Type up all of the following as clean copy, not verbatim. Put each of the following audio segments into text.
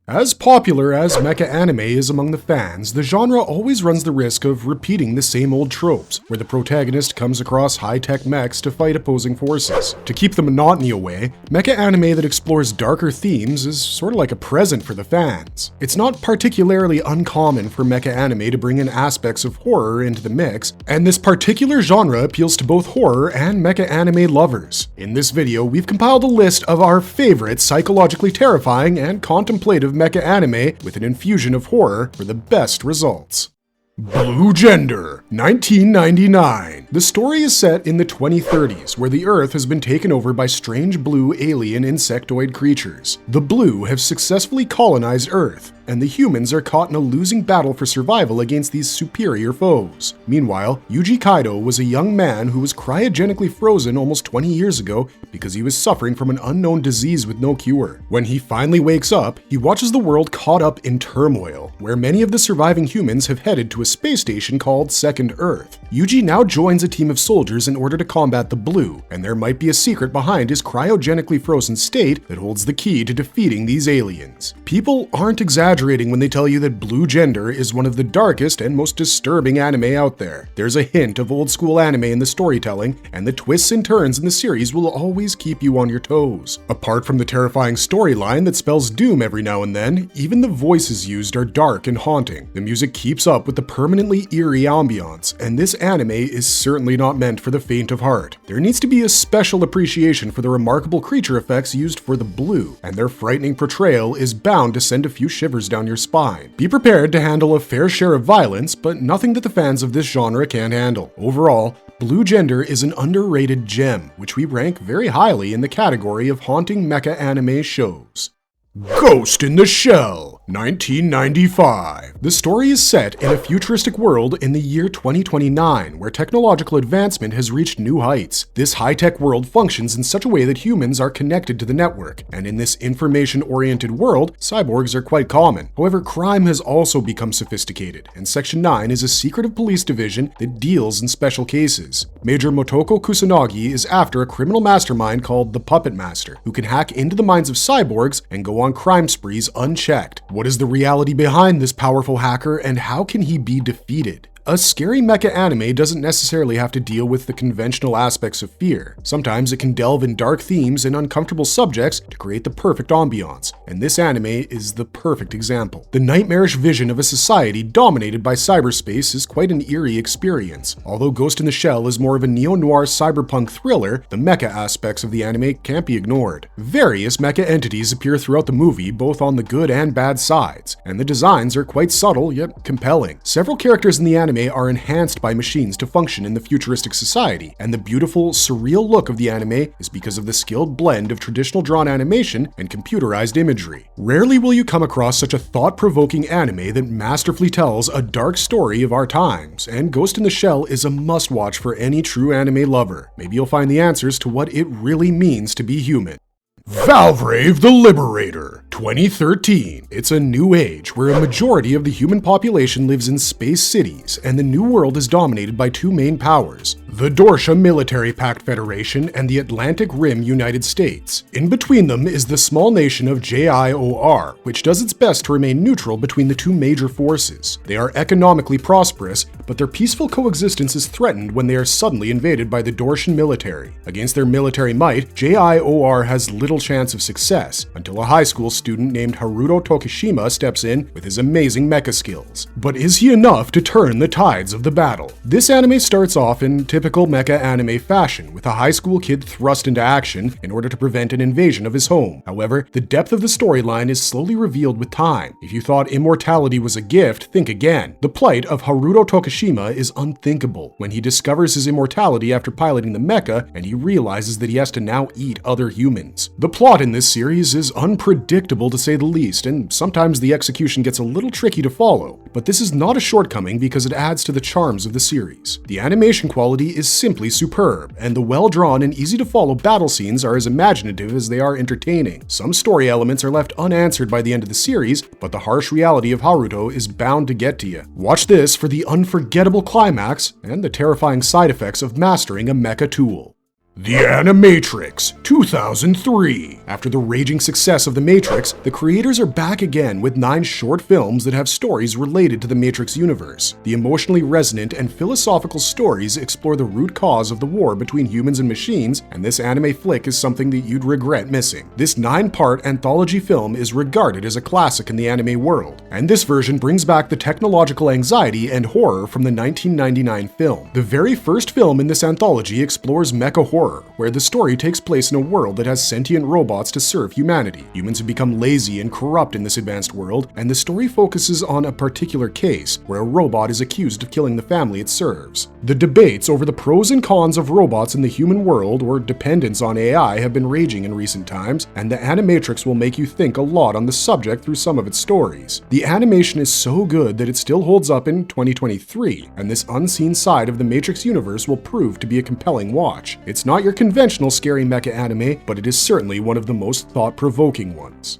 As popular as mecha anime is among the fans, the genre always runs the risk of repeating the same old tropes, where the protagonist comes across high-tech mechs to fight opposing forces. To keep the monotony away, mecha anime that explores darker themes is sort of like a present for the fans. It's not particularly uncommon for mecha anime to bring in aspects of horror into the mix, and this particular genre appeals to both horror and mecha anime lovers. In this video, we've compiled a list of our favorite psychologically terrifying and contemplative mecha anime with an infusion of horror for the best results. Blue Gender, 1999. The story is set in the 2030s, where the Earth has been taken over by strange blue alien insectoid creatures. The Blue have successfully colonized Earth, and the humans are caught in a losing battle for survival against these superior foes. Meanwhile, Yuji Kaido was a young man who was cryogenically frozen almost 20 years ago because he was suffering from an unknown disease with no cure. When he finally wakes up, he watches the world caught up in turmoil, where many of the surviving humans have headed to a space station called Second Earth. Yuji now joins a team of soldiers in order to combat the Blue, and there might be a secret behind his cryogenically frozen state that holds the key to defeating these aliens. People aren't exaggerating when they tell you that Blue Gender is one of the darkest and most disturbing anime out there. There's a hint of old school anime in the storytelling, and the twists and turns in the series will always keep you on your toes. Apart from the terrifying storyline that spells doom every now and then, even the voices used are dark and haunting. The music keeps up with the permanently eerie ambiance, and this anime is certainly not meant for the faint of heart. There needs to be a special appreciation for the remarkable creature effects used for the Blue, and their frightening portrayal is bound to send a few shivers down your spine. Be prepared to handle a fair share of violence, but nothing that the fans of this genre can't handle. Overall, Blue Gender is an underrated gem, which we rank very highly in the category of haunting mecha anime shows. Ghost in the Shell, 1995. The story is set in a futuristic world in the year 2029, where technological advancement has reached new heights. This high-tech world functions in such a way that humans are connected to the network, and in this information-oriented world, cyborgs are quite common. However, crime has also become sophisticated, and Section 9 is a secretive police division that deals in special cases. Major Motoko Kusanagi is after a criminal mastermind called the Puppet Master, who can hack into the minds of cyborgs and go on crime sprees unchecked. What is the reality behind this powerful hacker, and how can he be defeated? A scary mecha anime doesn't necessarily have to deal with the conventional aspects of fear. Sometimes it can delve in dark themes and uncomfortable subjects to create the perfect ambiance, and this anime is the perfect example. The nightmarish vision of a society dominated by cyberspace is quite an eerie experience. Although Ghost in the Shell is more of a neo-noir cyberpunk thriller, the mecha aspects of the anime can't be ignored. Various mecha entities appear throughout the movie, both on the good and bad sides, and the designs are quite subtle yet compelling. Several characters in the anime are enhanced by machines to function in the futuristic society, and the beautiful, surreal look of the anime is because of the skilled blend of traditional drawn animation and computerized imagery. Rarely will you come across such a thought-provoking anime that masterfully tells a dark story of our times, and Ghost in the Shell is a must-watch for any true anime lover. Maybe you'll find the answers to what it really means to be human. Valvrave the Liberator, 2013. It's a new age where a majority of the human population lives in space cities, and the new world is dominated by two main powers, the Dorsha Military Pact Federation and the Atlantic Rim United States. In between them is the small nation of JIOR, which does its best to remain neutral between the two major forces. They are economically prosperous, but their peaceful coexistence is threatened when they are suddenly invaded by the Dorshan military. Against their military might, JIOR has little chance of success until a high school student named Haruto Tokishima steps in with his amazing mecha skills. But is he enough to turn the tides of the battle? This anime starts off in typical mecha anime fashion, with a high school kid thrust into action in order to prevent an invasion of his home. However, the depth of the storyline is slowly revealed with time. If you thought immortality was a gift, think again. The plight of Haruto Tokishima is unthinkable when he discovers his immortality after piloting the mecha, and he realizes that he has to now eat other humans. The plot in this series is unpredictable to say the least, and sometimes the execution gets a little tricky to follow, but this is not a shortcoming because it adds to the charms of the series. The animation quality is simply superb, and the well-drawn and easy-to-follow battle scenes are as imaginative as they are entertaining. Some story elements are left unanswered by the end of the series, but the harsh reality of Haruto is bound to get to you. Watch this for the unforgettable climax and the terrifying side effects of mastering a mecha tool. The Animatrix, 2003. After the raging success of The Matrix, the creators are back again with 9 short films that have stories related to the Matrix universe. The emotionally resonant and philosophical stories explore the root cause of the war between humans and machines, and this anime flick is something that you'd regret missing. This 9-part anthology film is regarded as a classic in the anime world, and this version brings back the technological anxiety and horror from the 1999 film. The very first film in this anthology explores mecha horror, where the story takes place in a world that has sentient robots to serve humanity. Humans have become lazy and corrupt in this advanced world, and the story focuses on a particular case where a robot is accused of killing the family it serves. The debates over the pros and cons of robots in the human world or dependence on AI have been raging in recent times, and the Animatrix will make you think a lot on the subject through some of its stories. The animation is so good that it still holds up in 2023, and this unseen side of the Matrix universe will prove to be a compelling watch. It's not your conventional scary mecha anime, but it is certainly one of the most thought-provoking ones.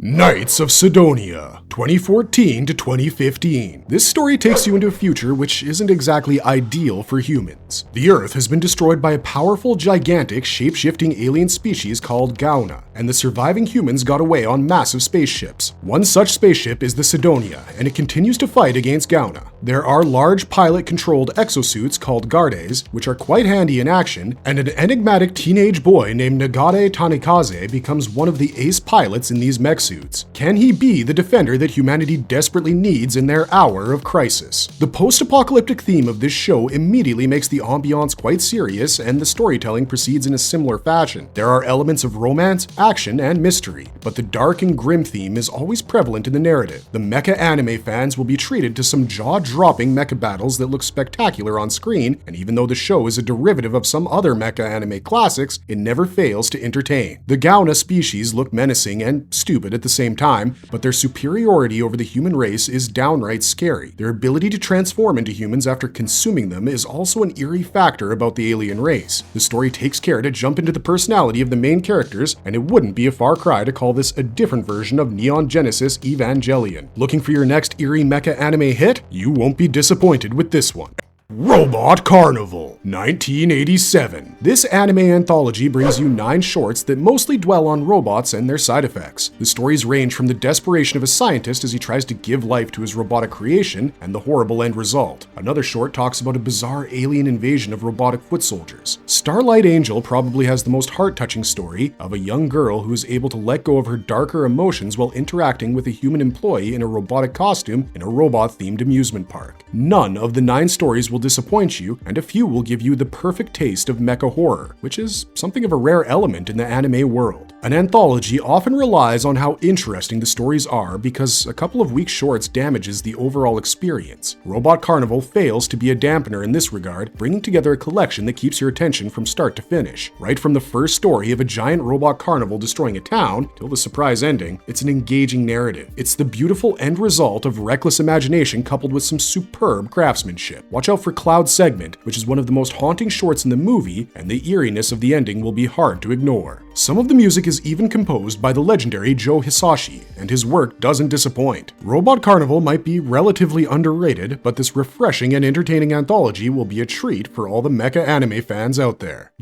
Knights of Sedonia, 2014 to 2015. This story takes you into a future which isn't exactly ideal for humans. The Earth has been destroyed by a powerful, gigantic, shape-shifting alien species called Gauna, and the surviving humans got away on massive spaceships. One such spaceship is the Sedonia, and it continues to fight against Gauna. There are large pilot-controlled exosuits called Gardes, which are quite handy in action, and an enigmatic teenage boy named Nagade Tanikaze becomes one of the ace pilots in these mech suits. Can he be the defender that humanity desperately needs in their hour of crisis? The post-apocalyptic theme of this show immediately makes the ambiance quite serious, and the storytelling proceeds in a similar fashion. There are elements of romance, action, and mystery, but the dark and grim theme is always prevalent in the narrative. The mecha anime fans will be treated to some jaw-dropping mecha battles that look spectacular on screen, and even though the show is a derivative of some other mecha anime classics, it never fails to entertain. The Gauna species look menacing and stupid at the same time, but their superiority over the human race is downright scary. Their ability to transform into humans after consuming them is also an eerie factor about the alien race. The story takes care to jump into the personality of the main characters, and it wouldn't be a far cry to call this a different version of Neon Genesis Evangelion. Looking for your next eerie mecha anime hit? You won't be disappointed with this one. Robot Carnival, 1987. This anime anthology brings you 9 shorts that mostly dwell on robots and their side effects. The stories range from the desperation of a scientist as he tries to give life to his robotic creation and the horrible end result. Another short talks about a bizarre alien invasion of robotic foot soldiers. Starlight Angel probably has the most heart-touching story of a young girl who is able to let go of her darker emotions while interacting with a human employee in a robotic costume in a robot-themed amusement park. None of the 9 stories will disappoint you, and a few will give you the perfect taste of mecha horror, which is something of a rare element in the anime world. An anthology often relies on how interesting the stories are because a couple of weak shorts damages the overall experience. Robot Carnival fails to be a dampener in this regard, bringing together a collection that keeps your attention from start to finish. Right from the first story of a giant robot carnival destroying a town, till the surprise ending, it's an engaging narrative. It's the beautiful end result of reckless imagination coupled with some superb craftsmanship. Watch out for Cloud Segment, which is one of the most haunting shorts in the movie, and the eeriness of the ending will be hard to ignore. Some of the music is even composed by the legendary Joe Hisaishi, and his work doesn't disappoint. Robot Carnival might be relatively underrated, but this refreshing and entertaining anthology will be a treat for all the mecha anime fans out there.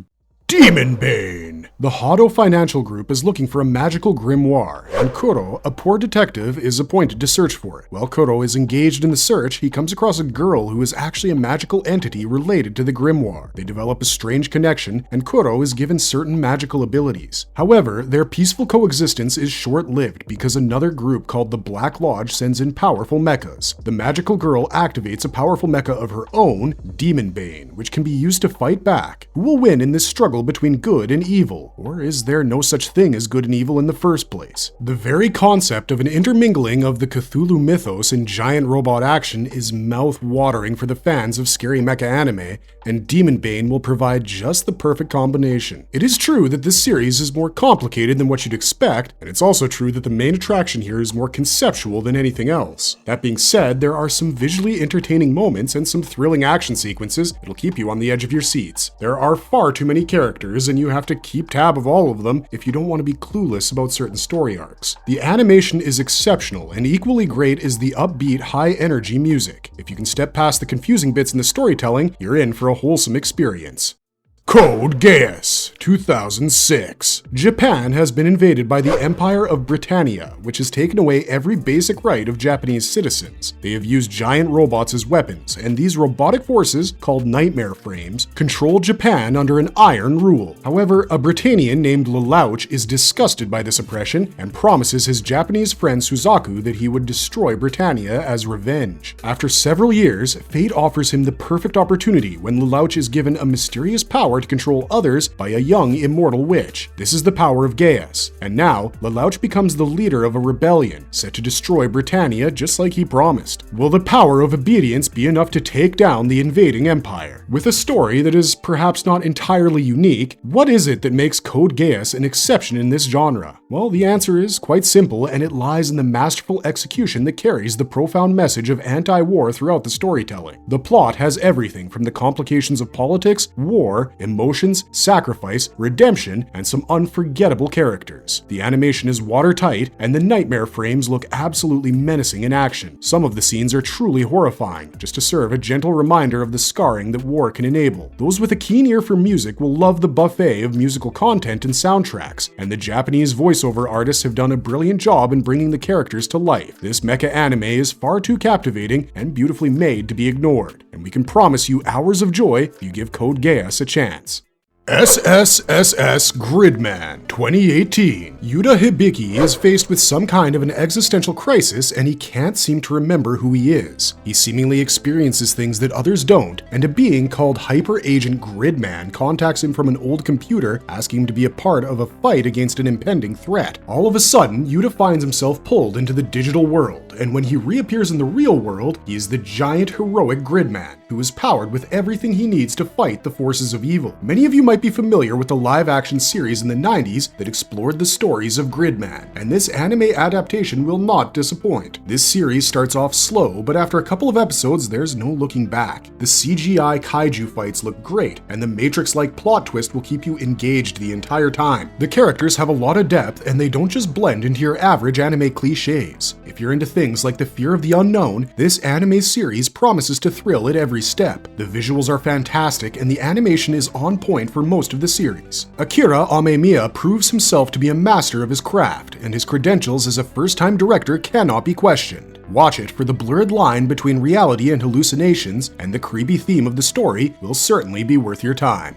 Demon Bane. The Hado Financial Group is looking for a magical grimoire, and Kuro, a poor detective, is appointed to search for it. While Kuro is engaged in the search, he comes across a girl who is actually a magical entity related to the grimoire. They develop a strange connection, and Kuro is given certain magical abilities. However, their peaceful coexistence is short-lived because another group called the Black Lodge sends in powerful mechas. The magical girl activates a powerful mecha of her own, Demon Bane, which can be used to fight back. Who will win in this struggle between good and evil? Or is there no such thing as good and evil in the first place? The very concept of an intermingling of the Cthulhu mythos and giant robot action is mouth-watering for the fans of scary mecha anime, and Demon Bane will provide just the perfect combination. It is true that this series is more complicated than what you'd expect, and it's also true that the main attraction here is more conceptual than anything else. That being said, there are some visually entertaining moments and some thrilling action sequences that'll keep you on the edge of your seats. There are far too many characters, and you have to keep tab of all of them if you don't want to be clueless about certain story arcs. The animation is exceptional, and equally great is the upbeat, high-energy music. If you can step past the confusing bits in the storytelling, you're in for a wholesome experience. Code Geas, 2006. Japan has been invaded by the Empire of Britannia, which has taken away every basic right of Japanese citizens. They have used giant robots as weapons, and these robotic forces, called nightmare frames, control Japan under an iron rule. However, a Britannian named Lelouch is disgusted by this oppression and promises his Japanese friend Suzaku that he would destroy Britannia as revenge. After several years, fate offers him the perfect opportunity when Lelouch is given a mysterious power to control others by a young immortal witch. This is the power of Geas, and now Lelouch becomes the leader of a rebellion set to destroy Britannia just like he promised. Will the power of obedience be enough to take down the invading empire? With a story that is perhaps not entirely unique, what is it that makes Code Geas an exception in this genre? Well, the answer is quite simple, and it lies in the masterful execution that carries the profound message of anti-war throughout the storytelling. The plot has everything from the complications of politics, war, emotions, sacrifice, redemption, and some unforgettable characters. The animation is watertight, and the nightmare frames look absolutely menacing in action. Some of the scenes are truly horrifying, just to serve a gentle reminder of the scarring that war can enable. Those with a keen ear for music will love the buffet of musical content and soundtracks, and the Japanese voiceover artists have done a brilliant job in bringing the characters to life. This mecha anime is far too captivating and beautifully made to be ignored, and we can promise you hours of joy if you give Code Geas a chance. SSSS Gridman 2018. Yuta Hibiki is faced with some kind of an existential crisis, and he can't seem to remember who he is. He seemingly experiences things that others don't, and a being called Hyper Agent Gridman contacts him from an old computer, asking him to be a part of a fight against an impending threat. All of a sudden, Yuta finds himself pulled into the digital world, and when he reappears in the real world, he is the giant heroic Gridman, who is powered with everything he needs to fight the forces of evil. Many of you might be familiar with the live-action series in the 90s that explored the stories of Gridman, and this anime adaptation will not disappoint. This series starts off slow, but after a couple of episodes, there's no looking back. The CGI kaiju fights look great, and the Matrix-like plot twist will keep you engaged the entire time. The characters have a lot of depth, and they don't just blend into your average anime cliches. If you're into things like the fear of the unknown, this anime series promises to thrill at every step. The visuals are fantastic, and the animation is on point for most of the series. Akira Amemiya proves himself to be a master of his craft, and his credentials as a first-time director cannot be questioned. Watch it for the blurred line between reality and hallucinations, and the creepy theme of the story will certainly be worth your time.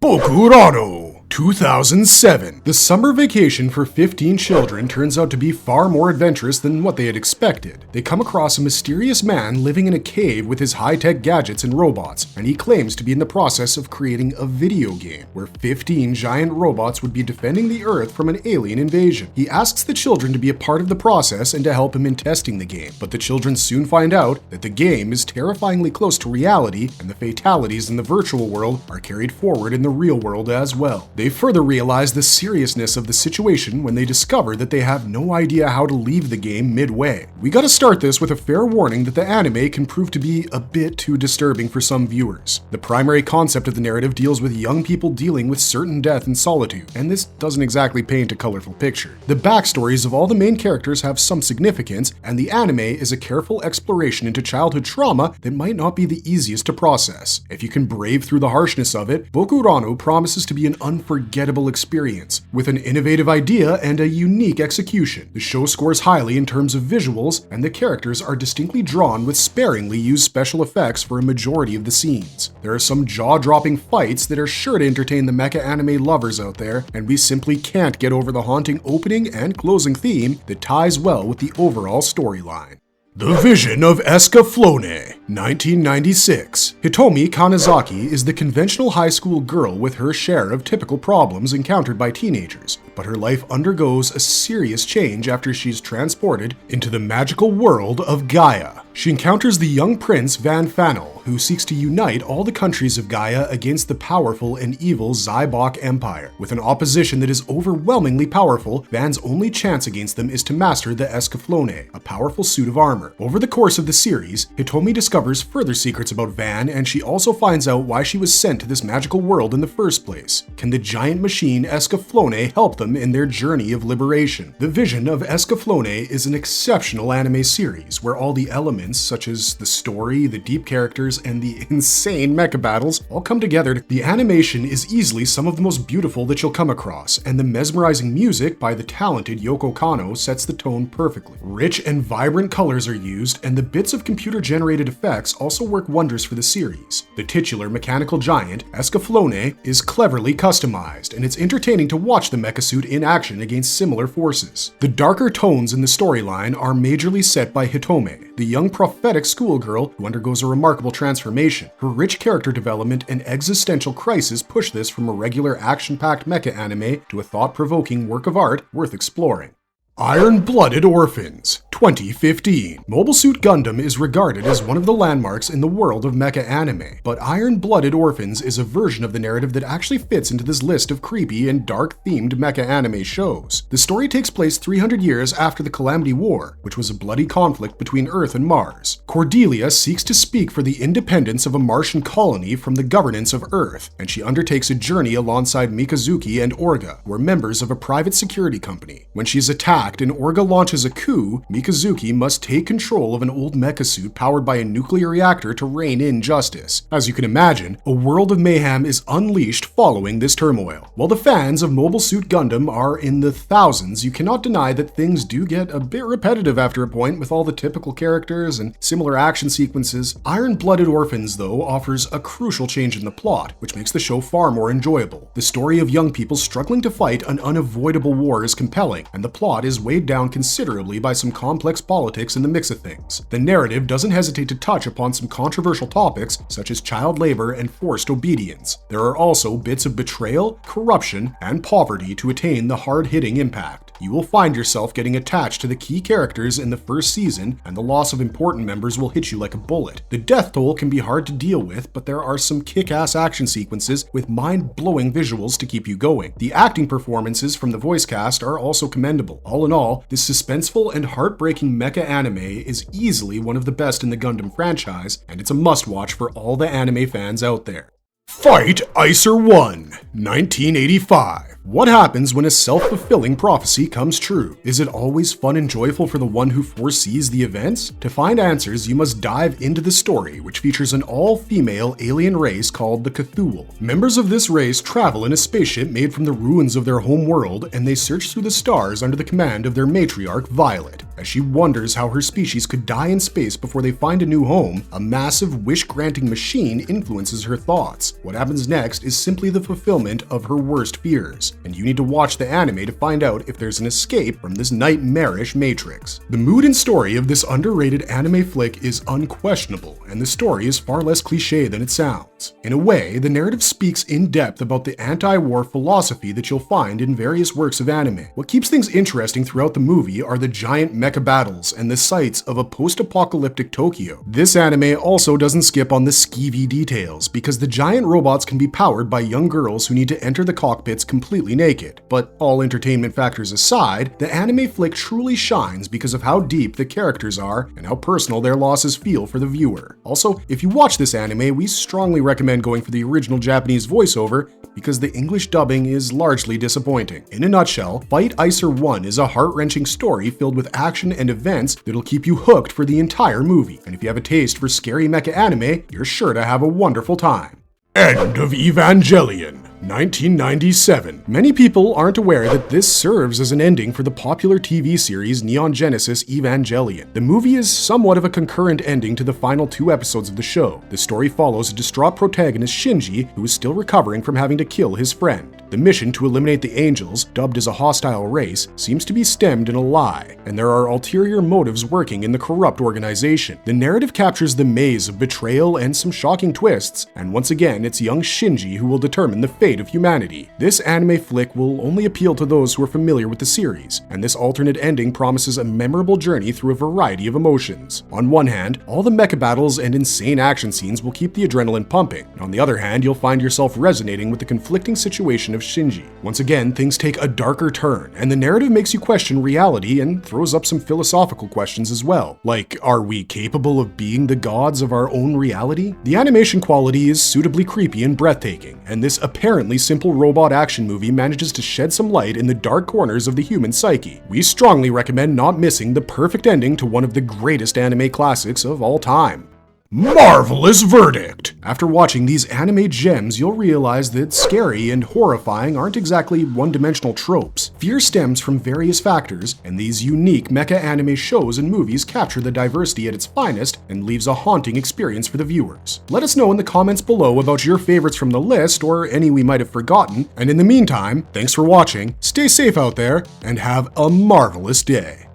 Bokurano 2007. The summer vacation for 15 children turns out to be far more adventurous than what they had expected. They come across a mysterious man living in a cave with his high-tech gadgets and robots, and he claims to be in the process of creating a video game where 15 giant robots would be defending the Earth from an alien invasion. He asks the children to be a part of the process and to help him in testing the game, but the children soon find out that the game is terrifyingly close to reality, and the fatalities in the virtual world are carried forward in the real world as well. They further realize the seriousness of the situation when they discover that they have no idea how to leave the game midway. We gotta start this with a fair warning that the anime can prove to be a bit too disturbing for some viewers. The primary concept of the narrative deals with young people dealing with certain death and solitude, and this doesn't exactly paint a colorful picture. The backstories of all the main characters have some significance, and the anime is a careful exploration into childhood trauma that might not be the easiest to process. If you can brave through the harshness of it, Bokurano promises to be an unforgettable experience, with an innovative idea and a unique execution. The show scores highly in terms of visuals, and the characters are distinctly drawn with sparingly used special effects for a majority of the scenes. There are some jaw-dropping fights that are sure to entertain the mecha anime lovers out there, and we simply can't get over the haunting opening and closing theme that ties well with the overall storyline. The Vision of Escalon, 1996. Hitomi Kanazaki is the conventional high school girl with her share of typical problems encountered by teenagers, but her life undergoes a serious change after she's transported into the magical world of Gaia. She encounters the young prince Van Fanel, who seeks to unite all the countries of Gaia against the powerful and evil Zybok Empire. With an opposition that is overwhelmingly powerful, Van's only chance against them is to master the Escalon, a powerful suit of armor. Over the course of the series, Hitomi discovers discovers further secrets about Van, and she also finds out why she was sent to this magical world in the first place. Can the giant machine Escalon help them in their journey of liberation? The Vision of Escalon is an exceptional anime series where all the elements, such as the story, the deep characters, and the insane mecha battles, all come together. The animation is easily some of the most beautiful that you'll come across, and the mesmerizing music by the talented Yoko Kanno sets the tone perfectly. Rich and vibrant colors are used, and the bits of computer-generated effects also work wonders for the series. The titular mechanical giant, Escalon, is cleverly customized, and it's entertaining to watch the mecha suit in action against similar forces. The darker tones in the storyline are majorly set by Hitome, the young prophetic schoolgirl who undergoes a remarkable transformation. Her rich character development and existential crisis push this from a regular action-packed mecha anime to a thought-provoking work of art worth exploring. Iron-Blooded Orphans, 2015. Mobile Suit Gundam is regarded as one of the landmarks in the world of mecha anime, but Iron-Blooded Orphans is a version of the narrative that actually fits into this list of creepy and dark-themed mecha anime shows. The story takes place 300 years after the Calamity War, which was a bloody conflict between Earth and Mars. Cordelia seeks to speak for the independence of a Martian colony from the governance of Earth, and she undertakes a journey alongside Mikazuki and Orga, who are members of a private security company. When she is attacked and Orga launches a coup, Mikazuki must take control of an old mecha suit powered by a nuclear reactor to rein in justice. As you can imagine, a world of mayhem is unleashed following this turmoil. While the fans of Mobile Suit Gundam are in the thousands, you cannot deny that things do get a bit repetitive after a point with all the typical characters and similar action sequences. Iron-Blooded Orphans, though, offers a crucial change in the plot, which makes the show far more enjoyable. The story of young people struggling to fight an unavoidable war is compelling, and the plot is weighed down considerably by some complex politics in the mix of things. The narrative doesn't hesitate to touch upon some controversial topics such as child labor and forced obedience. There are also bits of betrayal, corruption, and poverty to attain the hard-hitting impact. You will find yourself getting attached to the key characters in the first season, and the loss of important members will hit you like a bullet. The death toll can be hard to deal with, but there are some kick-ass action sequences with mind-blowing visuals to keep you going. The acting performances from the voice cast are also commendable. All in all, this suspenseful and heartbreaking mecha anime is easily one of the best in the Gundam franchise, and it's a must-watch for all the anime fans out there. Fight Ier One, 1985. What happens when a self-fulfilling prophecy comes true? Is it always fun and joyful for the one who foresees the events? To find answers, you must dive into the story, which features an all-female alien race called the Cthulhu. Members of this race travel in a spaceship made from the ruins of their home world, and they search through the stars under the command of their matriarch, Violet. As she wonders how her species could die in space before they find a new home, a massive wish-granting machine influences her thoughts. What happens next is simply the fulfillment of her worst fears, and you need to watch the anime to find out if there's an escape from this nightmarish matrix. The mood and story of this underrated anime flick is unquestionable, and the story is far less cliché than it sounds. In a way, the narrative speaks in depth about the anti-war philosophy that you'll find in various works of anime. What keeps things interesting throughout the movie are the giant mecha battles and the sights of a post-apocalyptic Tokyo. This anime also doesn't skip on the skeevy details, because the giant robots can be powered by young girls who need to enter the cockpits completely naked. But all entertainment factors aside, the anime flick truly shines because of how deep the characters are and how personal their losses feel for the viewer. Also, if you watch this anime, we strongly recommend going for the original Japanese voiceover because the English dubbing is largely disappointing. In a nutshell, Fight Ier One is a heart-wrenching story filled with action and events that'll keep you hooked for the entire movie. And if you have a taste for scary mecha anime, you're sure to have a wonderful time. End of Evangelion, 1997. Many people aren't aware that this serves as an ending for the popular TV series Neon Genesis Evangelion. The movie is somewhat of a concurrent ending to the final 2 episodes of the show. The story follows a distraught protagonist Shinji, who is still recovering from having to kill his friend. The mission to eliminate the Angels, dubbed as a hostile race, seems to be stemmed in a lie, and there are ulterior motives working in the corrupt organization. The narrative captures the maze of betrayal and some shocking twists, and once again, it's young Shinji who will determine the fate fate of humanity. This anime flick will only appeal to those who are familiar with the series, and this alternate ending promises a memorable journey through a variety of emotions. On one hand, all the mecha battles and insane action scenes will keep the adrenaline pumping. On the other hand, you'll find yourself resonating with the conflicting situation of Shinji. Once again, things take a darker turn, and the narrative makes you question reality and throws up some philosophical questions as well. Like, are we capable of being the gods of our own reality? The animation quality is suitably creepy and breathtaking, and this apparently simple robot action movie manages to shed some light in the dark corners of the human psyche. We strongly recommend not missing the perfect ending to one of the greatest anime classics of all time. Marvelous verdict! After watching these anime gems, you'll realize that scary and horrifying aren't exactly one-dimensional tropes. Fear stems from various factors, and these unique mecha anime shows and movies capture the diversity at its finest and leaves a haunting experience for the viewers. Let us know in the comments below about your favorites from the list or any we might have forgotten, and in the meantime, thanks for watching, stay safe out there, and have a marvelous day.